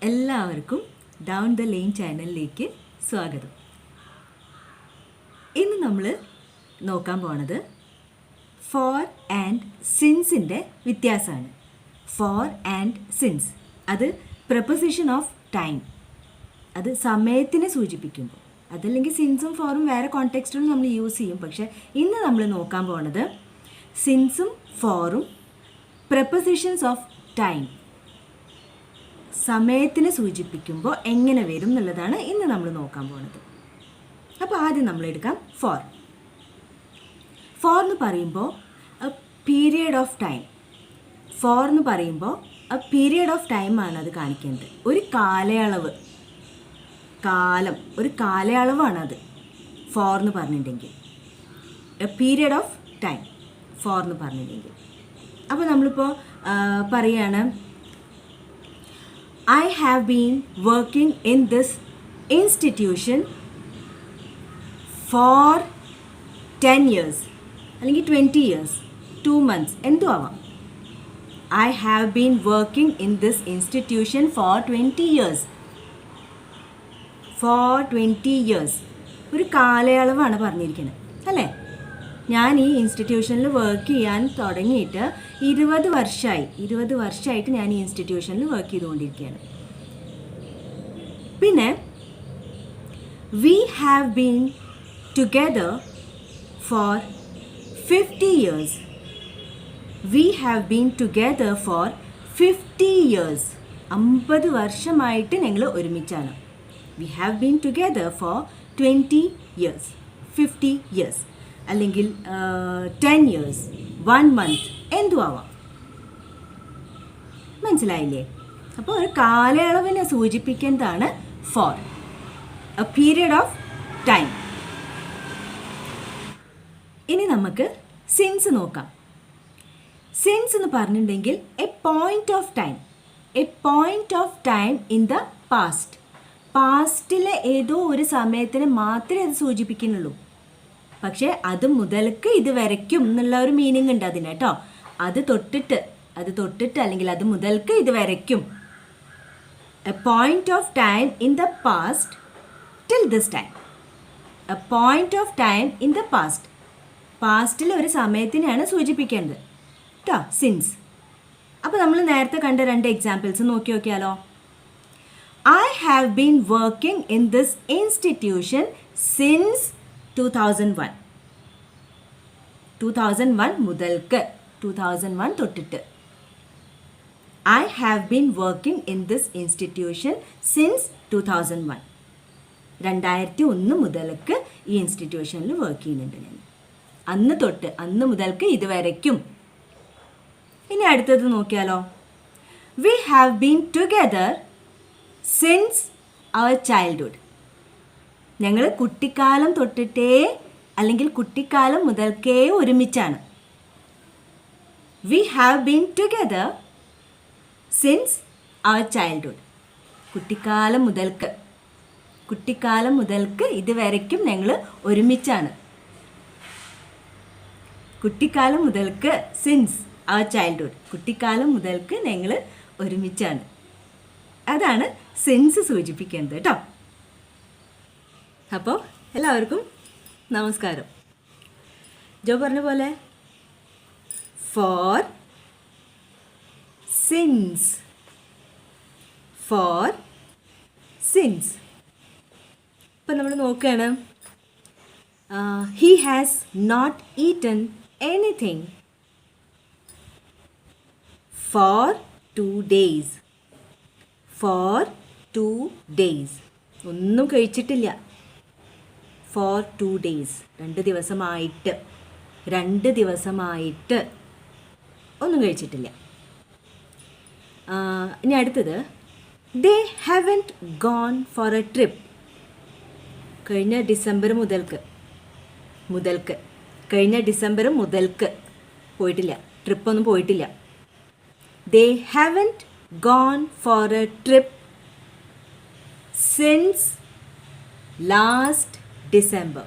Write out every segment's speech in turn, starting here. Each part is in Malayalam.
എല്ലാവർക്കും ഡൗൺ ദ ലെയിൻ ചാനലിലേക്ക് സ്വാഗതം. ഇന്ന് നമ്മൾ നോക്കാൻ പോണത് ഫോർ ആൻഡ് സിൻസിൻ്റെ വ്യത്യാസമാണ്. ഫോർ ആൻഡ് സിൻസ് അത് പ്രപ്പോസിഷൻ ഓഫ് ടൈം, അത് സമയത്തിനെ സൂചിപ്പിക്കുമ്പോൾ. അതല്ലെങ്കിൽ സിൻസും ഫോറും വേറെ കോണ്ടെക്സ്റ്റിലും നമ്മൾ യൂസ് ചെയ്യും. പക്ഷേ ഇന്ന് നമ്മൾ നോക്കാൻ പോണത് സിൻസും ഫോറും പ്രപ്പോസിഷൻസ് ഓഫ് ടൈം, സമയത്തിനെ സൂചിപ്പിക്കുമ്പോൾ എങ്ങനെ വരും എന്നുള്ളതാണ് ഇന്ന് നമ്മൾ നോക്കാൻ പോകുന്നത്. അപ്പോൾ ആദ്യം നമ്മൾ എടുക്കാം ഫോർ. ഫോർ എന്ന് പറയുമ്പോൾ a period of time. For എന്ന് പറയുമ്പോൾ എ പീരിയഡ് ഓഫ് ടൈമാണ് അത് കാണിക്കുന്നത്. ഒരു കാലയളവ്, കാലം, ഒരു കാലയളവാണത് ഫോർ എന്ന് പറഞ്ഞിട്ടുണ്ടെങ്കിൽ. A period of time for എന്ന് പറഞ്ഞിട്ടുണ്ടെങ്കിൽ. അപ്പോൾ നമ്മളിപ്പോൾ പറയുകയാണ്, I have been working in this institution for 10 years അല്ലെങ്കിൽ 20 years, 2 months എന്തു ആവാം. I have been working in this institution for 20 years. For 20 years ഒരു കാലയളവാണ് പറഞ്ഞിരിക്കുന്നത് അല്ലേ. ഞാൻ ഈ ഇൻസ്റ്റിറ്റ്യൂഷനിൽ വർക്ക് ചെയ്യാൻ തുടങ്ങിയിട്ട് 20 വർഷമായിട്ട് ഞാൻ ഈ ഇൻസ്റ്റിറ്റ്യൂഷനിൽ വർക്ക് ചെയ്തുകൊണ്ടിരിക്കുകയാണ്. പിന്നെ V have been together four 50 years. V have been together four 50 years. 50 വർഷമായിട്ട് ഞങ്ങൾ ഒരുമിച്ചാണ്. We have been together four 20 years, 50 years അല്ലെങ്കിൽ 10 years, 1 month എന്തു ആവാം. മനസ്സിലായില്ലേ? അപ്പോൾ ഒരു കാലയളവിനെ സൂചിപ്പിക്കുന്നതാണ് for, a period of time. ഇനി നമുക്ക് സിൻസ് നോക്കാം. സിൻസ് എന്ന് പറഞ്ഞിട്ടുണ്ടെങ്കിൽ a point of time, a point of time in the past. പാസ്റ്റിലെ ഏതോ ഒരു സമയത്തിന് മാത്രമേ അത് സൂചിപ്പിക്കുന്നുള്ളൂ. പക്ഷേ അത് മുതൽക്ക് ഇത് വരയ്ക്കും എന്നുള്ള ഒരു മീനിങ് ഉണ്ട് അതിന് കേട്ടോ. അത് തൊട്ടിട്ട് അല്ലെങ്കിൽ അത് മുതൽക്ക് ഇത് വരയ്ക്കും. A point of time in the past till this time. A point of time in the past, പാസ്റ്റിലെ ഒരു സമയത്തിനെയാണ് സൂചിപ്പിക്കേണ്ടത് കേട്ടോ സിൻസ്. അപ്പോൾ നമ്മൾ നേരത്തെ കണ്ട 2 എക്സാമ്പിൾസ് നോക്കി നോക്കിയാലോ. I have been working in this institution since 2001. 2001 മുതൽക്ക്, 2001 തൊട്ടിട്ട്. I have been working in this institution since 2001. 2001 മുതൽക്ക് ഈ ഇൻസ്റ്റിറ്റ്യൂഷനിൽ വർക്ക് ചെയ്യുന്നുണ്ട് ഞാൻ. അന്ന് തൊട്ട്, അന്ന് മുതൽക്ക് ഇതുവരയ്ക്കും. ഇനി അടുത്തത് നോക്കിയാലോ. We have been together since our childhood. ഞങ്ങൾ കുട്ടിക്കാലം തൊട്ടിട്ടേ അല്ലെങ്കിൽ കുട്ടിക്കാലം മുതൽക്കേ ഒരുമിച്ചാണ്. We have been together since our childhood. കുട്ടിക്കാലം മുതൽക്ക് ഇതുവരയ്ക്കും ഞങ്ങൾ ഒരുമിച്ചാണ്. കുട്ടിക്കാലം മുതൽക്ക് സിൻസ് അവർ ചൈൽഡ്ഹുഡ്, കുട്ടിക്കാലം മുതൽക്ക് ഞങ്ങൾ ഒരുമിച്ചാണ്. അതാണ് സിൻസ് സൂചിപ്പിക്കുന്നത് കേട്ടോ. അപ്പോൾ എല്ലാവർക്കും നമസ്കാരം. ജോ പറഞ്ഞ പോലെ ഫോർ സിൻസ്, ഫോർ സിൻസ്. ഇപ്പം നമ്മൾ നോക്കുകയാണ്. He has not eaten anything for 2 days. For 2 days ഒന്നും കഴിച്ചിട്ടില്ല. ഫോർ 2 days 2 ദിവസമായിട്ട് ഒന്നും കഴിച്ചിട്ടില്ല. ഇനി അടുത്തത് they haven't gone for a trip. കഴിഞ്ഞ ഡിസംബർ മുതൽക്ക് പോയിട്ടില്ല, ട്രിപ്പൊന്നും പോയിട്ടില്ല. They haven't gone for a trip since last December.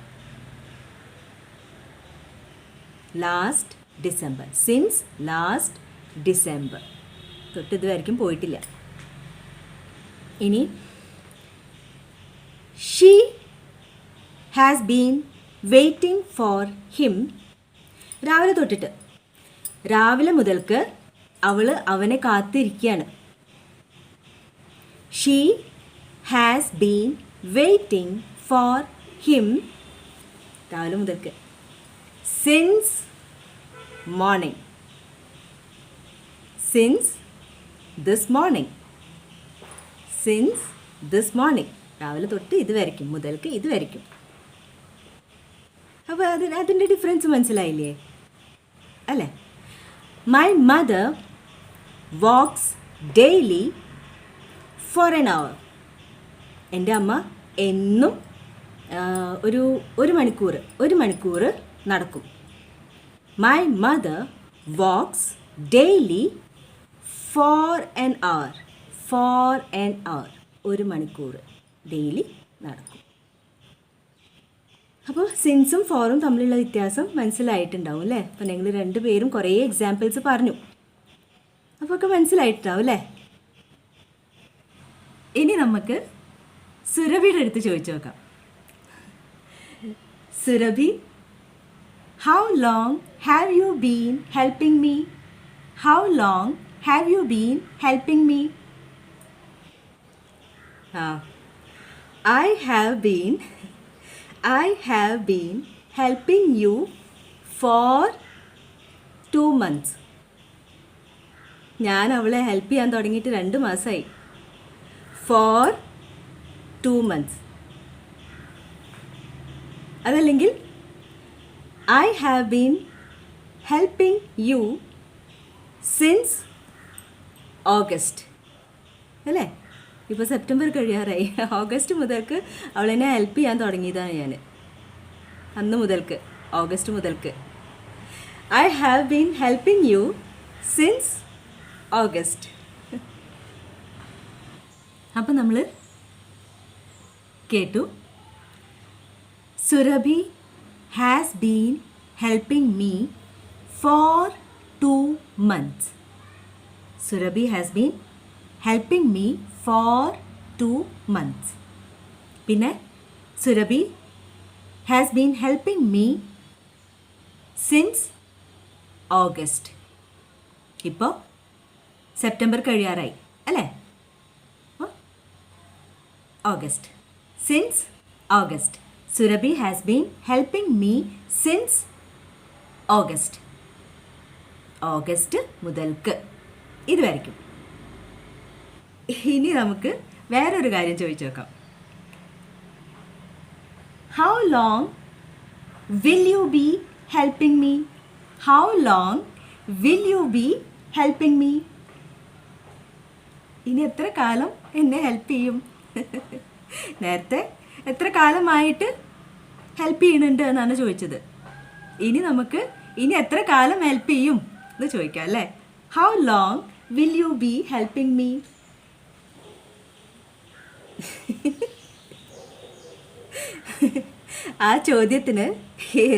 Since last December തൊട്ട് ഇതുവരെയും പോയിട്ടില്ല. ഇനി she has been waiting for him. രാവിലെ തൊട്ടിട്ട്, രാവിലെ മുതൽക്ക് അവനെ കാത്തിരിക്കുകയാണ്. She has been waiting for him. രാവിലെ മുതൽക്ക്. Since morning. Since this morning. Since this morning. രാവിലെ തൊട്ട് ഇത് വരയ്ക്കും, മുതൽക്ക് ഇത് വരയ്ക്കും. അപ്പോൾ അതിൻ്റെ ഡിഫറൻസ് മനസ്സിലായില്ലേ അല്ലേ? My mother walks daily for an hour. എൻ്റെ അമ്മ എന്നും ഒരു മണിക്കൂർ നടക്കും. My mother walks daily for an hour. For an hour, ഒരു മണിക്കൂർ ഡെയിലി നടക്കും. അപ്പോൾ സിൻസും ഫോറും തമ്മിലുള്ള വ്യത്യാസം മനസ്സിലായിട്ടുണ്ടാവും അല്ലേ? അപ്പോൾ നിങ്ങൾ രണ്ടുപേരും കുറേ എക്സാമ്പിൾസ് പറഞ്ഞു, അപ്പോൾ ഒക്കെ മനസ്സിലായിട്ടുണ്ടാവും അല്ലേ? ഇനി നമുക്ക് സുരഭിയുടെ അടുത്ത് ചോദിച്ചു നോക്കാം. Surabhi, how long have you been helping me? How long have you been helping me? I have been helping you for 2 months. ഞാൻ അവളെ ഹെൽപ്പ് ചെയ്യാൻ തുടങ്ങിയിട്ട് 2 മാസമായി. For 2 months. അതല്ലെങ്കിൽ I have been helping you since August. അല്ലേ? ഇപ്പോൾ സെപ്റ്റംബർ കഴിയാറായി. ഓഗസ്റ്റ് മുതൽക്ക് അവളെന്നെ ഹെൽപ്പ് ചെയ്യാൻ തുടങ്ങിയതാണ് ഞാൻ. അന്ന് മുതൽക്ക്, ഓഗസ്റ്റ് മുതൽക്ക്. I have been helping you since August. അപ്പം നമ്മൾ കേട്ടു, Surabhi has been helping me four 2 months. Surabhi has been helping me four 2 months. പിന്നെ Surabhi has been helping me since August. ഇപ്പോൾ സെപ്റ്റംബർ കഴിയാറായി അല്ലേ? August. Since August. Surabhi has been helping me since August. August മുതൽക്ക് ഇത് വരയ്ക്കും. ഇനി നമുക്ക് വേറൊരു കാര്യം ചോദിച്ചു നോക്കാം. How long will you B helping me? How long will you B helping me? ഇനി എത്ര കാലം എന്നെ ഹെൽപ്പ് ചെയ്യും? നേരത്തെ എത്ര കാലമായിട്ട് ഹെൽപ്പ് ചെയ്യുന്നുണ്ട് എന്നാണ് ചോദിച്ചത്. ഇനി എത്ര കാലം ഹെൽപ്പ് ചെയ്യും എന്ന് ചോദിക്കാം അല്ലേ? How long will you B helping me? ആ ചോദ്യത്തിന്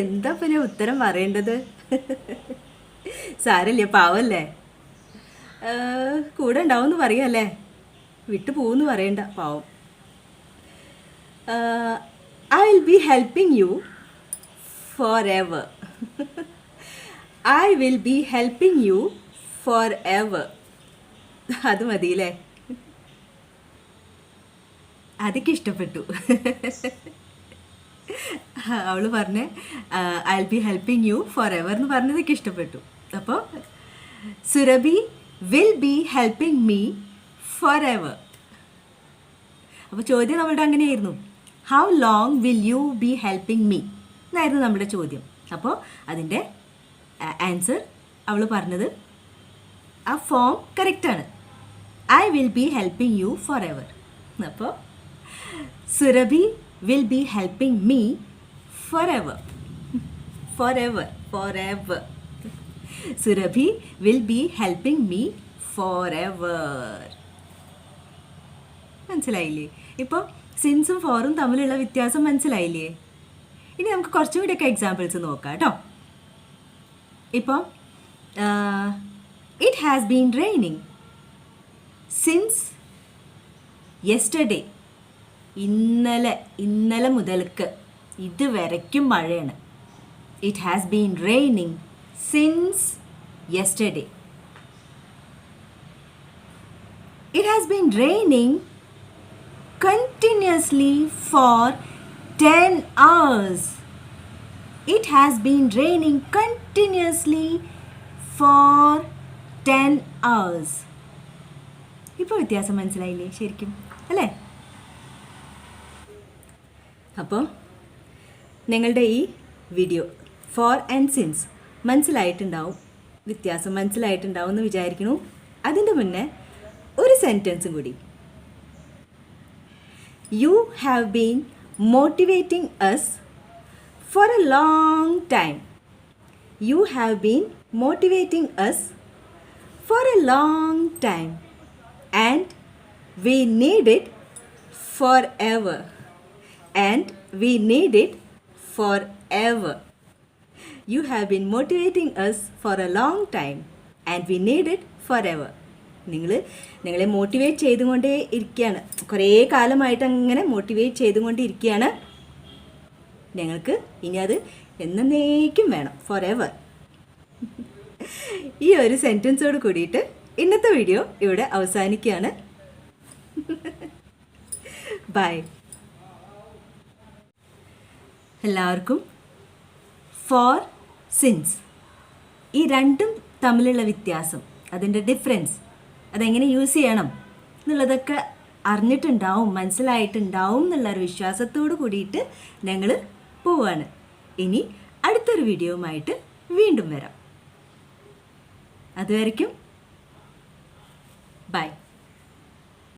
എന്താ പിന്നെ ഉത്തരം പറയേണ്ടത്? സാരല്ല, പാവല്ലേ, കൂടെ ഉണ്ടാവും എന്ന് പറയല്ലേ, വിട്ടു പോകുമെന്ന് പറയണ്ട, പാവം. I will be helping you for ever. I will be helping you for ever. അത് മതിയില്ലേ? അതൊക്കെ ഇഷ്ടപ്പെട്ടു. അവൾ പറഞ്ഞ I will be helping you for ever എന്ന് പറഞ്ഞതൊക്കെ ഇഷ്ടപ്പെട്ടു. അപ്പോൾ Surabhi will be helping me forever. അപ്പോൾ ചോദ്യം നമ്മളുടെ അങ്ങനെയായിരുന്നു, how long will you B helping me എന്നായിരുന്നു നമ്മുടെ ചോദ്യം. അപ്പോൾ അതിൻ്റെ ആൻസർ അവൾ പറഞ്ഞത് ആ ഫോം കറക്റ്റാണ്, I will be helping you forever. അപ്പോൾ Surabhi will be helping me forever. Forever, forever. Surabhi will be helping me forever. മനസ്സിലായില്ലേ? ഇപ്പോൾ സിൻസും ഫോറും തമ്മിലുള്ള വ്യത്യാസം മനസ്സിലായില്ലേ? ഇനി നമുക്ക് കുറച്ചും കൂടിയൊക്കെ എക്സാമ്പിൾസ് നോക്കാം കേട്ടോ. ഇപ്പോൾ it has been raining since yesterday, ഇന്നലെ മുതൽക്ക് ഇതുവരയ്ക്കും മഴയാണ്. It has been raining since yesterday. It has been raining continuously for 10 hours. It has been raining continuously for 10 hours. ഇപ്പോൾ വ്യത്യാസം മനസ്സിലായില്ലേ ശരിക്കും അല്ലേ? അപ്പോൾ നിങ്ങളുടെ ഈ വീഡിയോ ഫോർ ആൻഡ് സിൻസ് മനസ്സിലായിട്ടുണ്ടാവും, വ്യത്യാസം മനസ്സിലായിട്ടുണ്ടാവും എന്ന് വിചാരിക്കുന്നു. അതിൻ്റെ മുന്നേ ഒരു സെൻറ്റൻസും കൂടി. You have been motivating us for a long time. You have been motivating us for a long time, and we need it forever. And we need it forever. You have been motivating us for a long time, and we need it forever. നിങ്ങളെ മോട്ടിവേറ്റ് ചെയ്തുകൊണ്ടേ ഇരിക്കുകയാണ്, കുറേ കാലമായിട്ട് അങ്ങനെ മോട്ടിവേറ്റ് ചെയ്തുകൊണ്ടിരിക്കുകയാണ്. ഞങ്ങൾക്ക് ഇനി അത് എന്നേക്കും വേണം, ഫോർ എവർ. ഈ ഒരു സെൻറ്റൻസോട് കൂടിയിട്ട് ഇന്നത്തെ വീഡിയോ ഇവിടെ അവസാനിക്കുകയാണ്. ബൈ. എല്ലാവർക്കും ഫോർ സിൻസ് ഈ രണ്ടും തമ്മിലുള്ള വ്യത്യാസം, അതിൻ്റെ ഡിഫറൻസ്, അതെങ്ങനെ യൂസ് ചെയ്യണം എന്നുള്ളതൊക്കെ അറിഞ്ഞിട്ടുണ്ടാവും, മനസ്സിലായിട്ടുണ്ടാവും എന്നുള്ളൊരു വിശ്വാസത്തോട് കൂടിയിട്ട് ഞങ്ങൾ പോവാണ്. ഇനി അടുത്തൊരു വീഡിയോയുമായിട്ട് വീണ്ടും വരാം. അതുവരയ്ക്കും ബൈ.